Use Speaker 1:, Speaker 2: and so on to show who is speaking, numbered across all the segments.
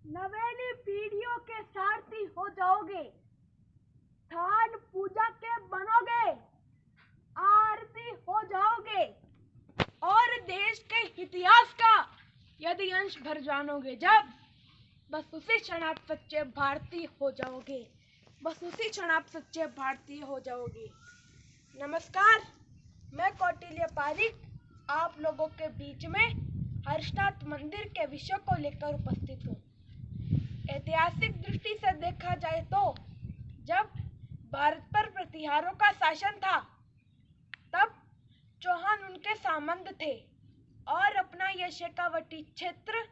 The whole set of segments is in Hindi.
Speaker 1: नवेली पीढ़ियों के सारथी हो जाओगे, स्थान पूजा के बनोगे, आरती हो जाओगे और देश के इतिहास का यदि अंश भर जानोगे जब, बस उसी क्षण आप सच्चे भारतीय हो जाओगे, बस उसी क्षण आप सच्चे भारतीय हो जाओगे। नमस्कार, मैं कौटिल्य पारिक आप लोगों के बीच में हर्षनाथ मंदिर के विषय को लेकर उपस्थित हूँ। ऐतिहासिक दृष्टि से देखा जाए तो जब भारत पर प्रतिहारों का शासन था तब चौहान उनके सामंत थे और अपना यह शेखावटी क्षेत्र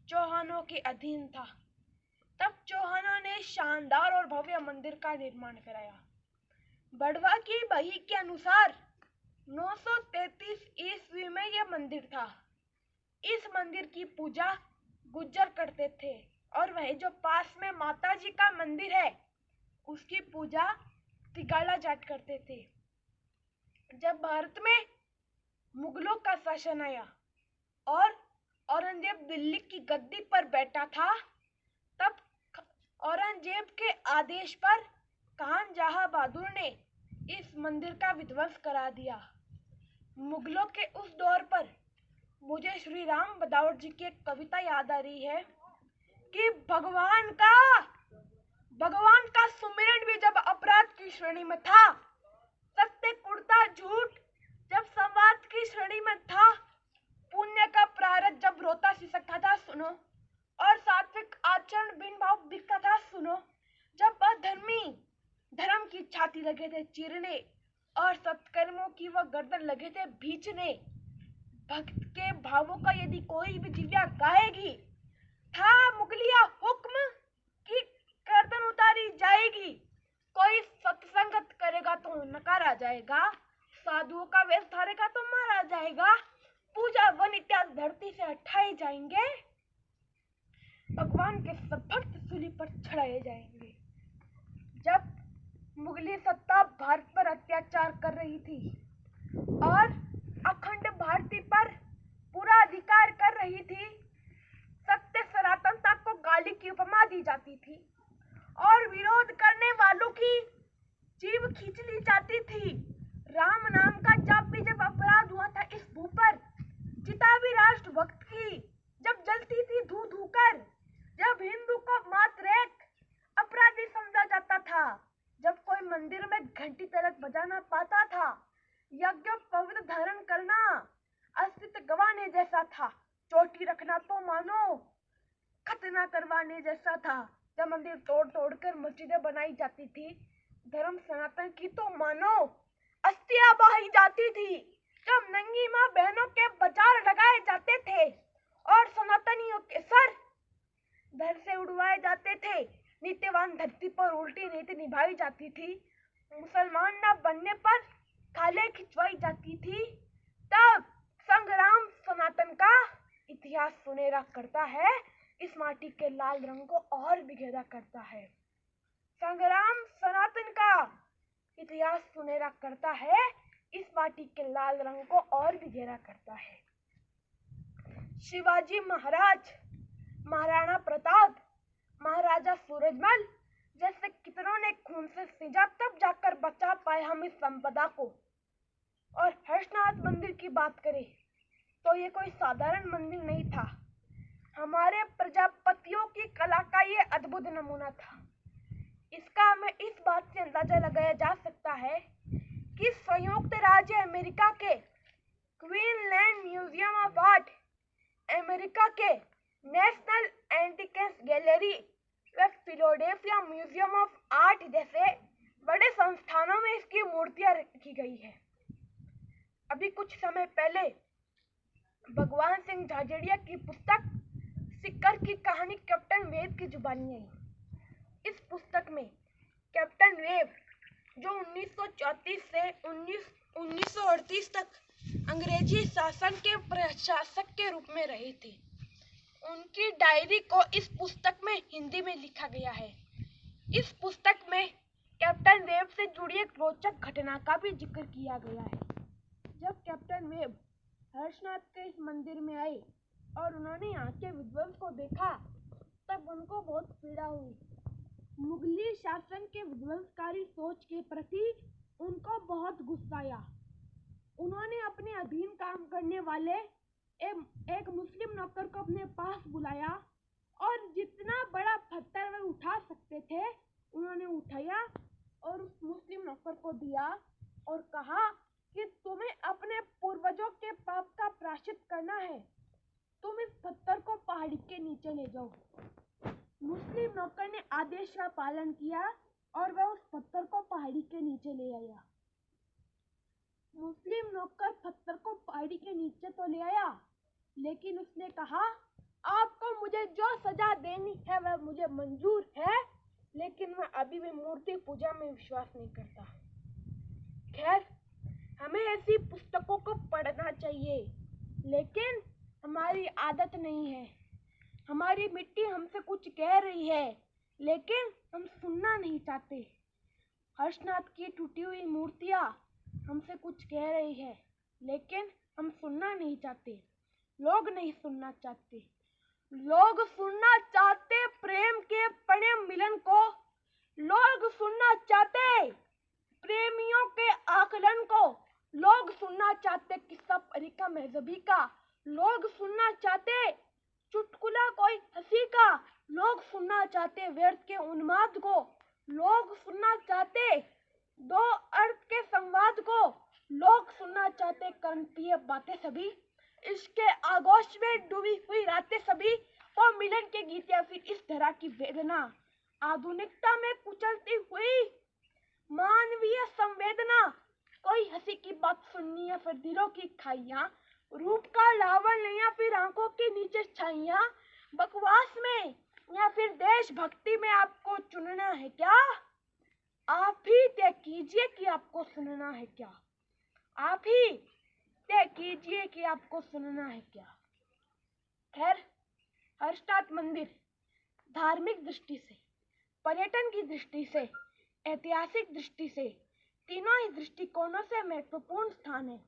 Speaker 1: चौहानों के अधीन था। तब चौहानों ने शानदार और भव्य मंदिर का निर्माण कराया। बड़वा की बही के अनुसार 933 ईस्वी में यह मंदिर था। इस मंदिर की पूजा गुज्जर करते थे और वह जो पास में माता जी का मंदिर है उसकी पूजा तिगाड़ा जाट करते थे। जब भारत में मुगलों का शासन आया और औरंगजेब दिल्ली की गद्दी पर बैठा था तब औरंगजेब के आदेश पर खान जहां बहादुर ने इस मंदिर का विध्वंस करा दिया। मुगलों के उस दौर पर मुझे श्री राम बदाऊर जी की एक कविता याद आ रही है कि भगवान का सुमिरन भी जब अपराध की श्रेणी में था, सत्य कुर्ता झूठ जब संवाद की श्रेणी में था, पुण्य का प्रारब्ध जब रोता सिसकता था सुनो, और सात्विक आचरण बिन भाव बिकता था सुनो, जब अधर्मी धर्म की छाती लगे थे चीरने और सत्कर्मों की वह गर्दन लगे थे भींचने, भक्त के भावों का यदि कोई भी दिव्या गाएगी था मुगलिया हुक्म की गर्दन उतारी जाएगी। कोई सत्संगत करेगा तो नकारा जाएगा, साधुओं का वेश धारेगा तो मारा जाएगा, पूजा वन इत्यादि धरती से हटाए जाएंगे, भगवान के सब भक्त सूली पर चढ़ाए जाएंगे। जब मुगली सत्ता भारत पर अत्याचार कर रही थी और अखंड भारती पर पूरा अधिकार कर रही थी, सत्य सनातनता को गाली की उपमा दी जाती थी और विरोध करने वालों की जीभ खींच ली जाती थी। राम नाम का जाप भी जब अपराध हुआ था इस भू पर, चिता भी राष्ट्रभक्त की जब जलती थी धू धू कर, जब हिंदू को मात्र एक अपराधी समझा जाता था, जब कोई मंदिर में घंटी तलक बजाना पाता था, यज्ञ पवित्र धारण करना अस्तित्व गंवाने जैसा था, चोटी रखना तो मानो खतना करवाने जैसा था, जब मंदिर तोड़ तोड़ कर मस्जिदें बनाई जाती थी, धर्म सनातन की तो मानो अस्थियां बहाई जाती थी, जब नंगी मां बहनों के बाजार लगाए जाते थे और सनातनियों के सर धड़ से उड़वाए जाते थे, नित्यवान धरती पर उल्टी नीति निभाई जाती थी, मुसलमान न बनने पर खाले खिंचवाई जाती थी, तब संग्राम सनातन का इतिहास सुनहरा करता है, इस माटी के लाल रंग को और भी गहरा करता है। संग्राम सनातन का इतिहास सुनहरा करता है, इस माटी के लाल रंग को और भी गहरा करता है। शिवाजी महाराज, महाराणा प्रताप, महाराजा सूरजमल जैसे कितनों ने खून से सींचा तब जाकर बचा पाए हम इस संपदा को। और हर्षनाथ मंदिर की बात करें तो ये कोई साधारण मंदिर नहीं था, हमारे प्रजापतियों की कला का ये अद्भुत नमूना था। इसका हमें इस बात से अंदाजा लगाया जा सकता है कि संयुक्त राज्य अमेरिका के क्वीनलैंड म्यूजियम ऑफ आर्ट, अमेरिका के नेशनल एंटिक्स गैलरी व फिलाडेल्फिया म्यूजियम ऑफ आर्ट जैसे बड़े संस्थानों में इसकी मूर्तियां रखी गई है। अभी कुछ समय पहले भगवान सिंह झाझड़िया की पुस्तक सिक्कर की कहानी कैप्टन वेब की जुबानी आई। इस पुस्तक में कैप्टन वेब जो 1934 से 1938 तक अंग्रेजी शासन के प्रशासक के रूप में रहे थे, उनकी डायरी को इस पुस्तक में हिंदी में लिखा गया है। इस पुस्तक में कैप्टन वेब से जुड़ी एक रोचक घटना का भी जिक्र किया गया है। जब कैप्टन वेब हर्षनाथ के इस मंदिर में आए और उन्होंने यहाँ के विध्वंस को देखा, तब उनको बहुत पीड़ा हुई। मुगली शासन के विध्वंसकारी सोच के प्रति उनको बहुत गुस्सा आया। उन्होंने अपने अधीन काम करने वाले एक मुस्लिम नौकर को अपने पास बुलाया और जितना बड़ा पत्थर वे उठा सकते थे उन्होंने उठाया और उस मुस्लिम नौकर को दिया और कहा कि तुम्हें अपने पूर्वजों के पाप का प्रायश्चित करना है, तुम इस पत्थर को पहाड़ी के नीचे ले जाओ। मुस्लिम नौकर ने आदेश का पालन किया और वह उस पत्थर को पहाड़ी के नीचे ले आया। मुस्लिम नौकर पत्थर को पहाड़ी के नीचे तो ले आया, लेकिन उसने कहा आपको मुझे जो सजा देनी है वह मुझे मंजूर है, लेकिन मैं अभी भी मूर्ति पूजा में विश्वास नहीं करता। खैर, हमें ऐसी पुस्तकों को पढ़ना चाहिए, लेकिन हमारी आदत नहीं है। हमारी मिट्टी हमसे कुछ कह रही है, लेकिन हम सुनना नहीं चाहते। हर्षनाथ की टूटी हुई मूर्तियां हमसे कुछ कह रही है, लेकिन हम सुनना नहीं चाहते। लोग नहीं सुनना चाहते। लोग सुनना चाहते प्रेम के प्रणय मिलन को। लोग सुनना चाहते प्रेमियों के आकलन को। लोग सुनना चाहते किस्सा परिका महजबी का। लोग सुनना चाहते चुटकुला कोई हंसी का। लोग सुनना चाहते व्यर्थ के उन्माद को। लोग सुनना चाहते दो अर्थ के संवाद को। लोग सुनना चाहते कर्मप्रिय बातें सभी। इसके आगोश में डूबी हुई रातें सभी। वो मिलन के गीत या फिर इस तरह की वेदना। आधुनिकता में कुचलती हुई मानवीय संवेदना। कोई हंसी की बात सुननी या फिर दिलों की खाइयां। रूप का लावण्य या फिर आंखों के नीचे छाइयां। बकवास में या फिर देशभक्ति में आपको चुनना है क्या? आप ही तय कीजिए कि आपको सुनना है क्या। आप ही तय कीजिए कि आपको सुनना है क्या। खैर, हर्षनाथ मंदिर धार्मिक दृष्टि से, पर्यटन की दृष्टि से, ऐतिहासिक दृष्टि से, तीनों ही दृष्टिकोणों से महत्वपूर्ण स्थान है।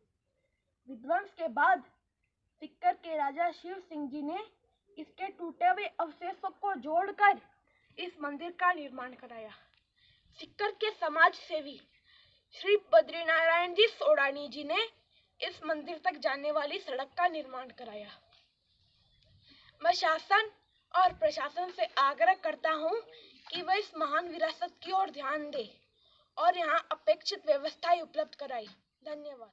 Speaker 1: विध्वंस के बाद सिक्कर के राजा शिव सिंह जी ने इसके टूटे हुए अवशेषों को जोड़कर इस मंदिर का निर्माण कराया। सिक्कर के समाज सेवी श्री बद्रीनारायण जी सोडानी जी ने इस मंदिर तक जाने वाली सड़क का निर्माण कराया। मैं शासन और प्रशासन से आग्रह करता हूँ कि वह इस महान विरासत की ओर ध्यान दे और यहाँ अपेक्षित व्यवस्थाएं उपलब्ध कराई। धन्यवाद।